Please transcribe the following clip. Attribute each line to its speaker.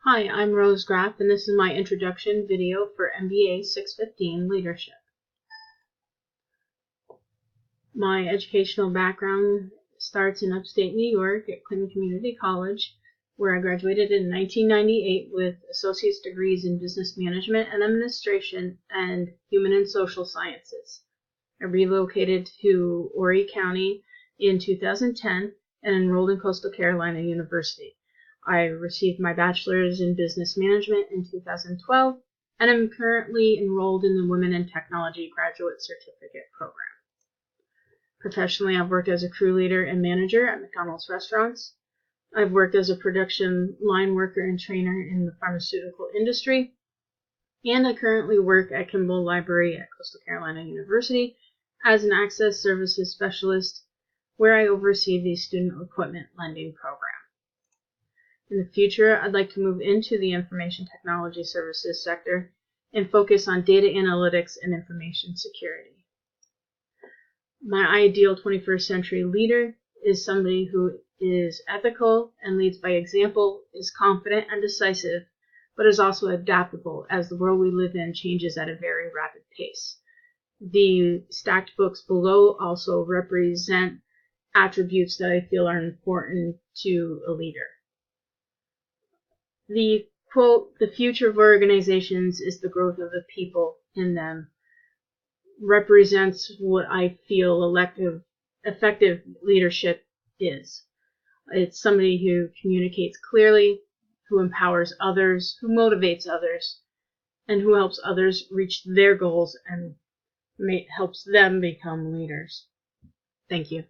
Speaker 1: Hi, I'm Rose Graff, and this is my introduction video for MBA 615 Leadership. My educational background starts in upstate New York at Clinton Community College, where I graduated in 1998 with associate's degrees in business management and administration and human and social sciences. I relocated to Horry County in 2010 and enrolled in Coastal Carolina University. I received my bachelor's in business management in 2012 and am currently enrolled in the Women in Technology Graduate Certificate Program. Professionally, I've worked as a crew leader and manager at McDonald's restaurants. I've worked as a production line worker and trainer in the pharmaceutical industry, and I currently work at Kimball Library at Coastal Carolina University as an access services specialist, where I oversee the student equipment lending program. In the future, I'd like to move into the information technology services sector and focus on data analytics and information security. My ideal 21st century leader is somebody who is ethical and leads by example, is confident and decisive, but is also adaptable as the world we live in changes at a very rapid pace. The stacked books below also represent attributes that I feel are important to a leader. The quote, "The future of organizations is the growth of the people in them," represents what I feel effective leadership is. It's somebody who communicates clearly, who empowers others, who motivates others, and who helps others reach their goals and helps them become leaders. Thank you.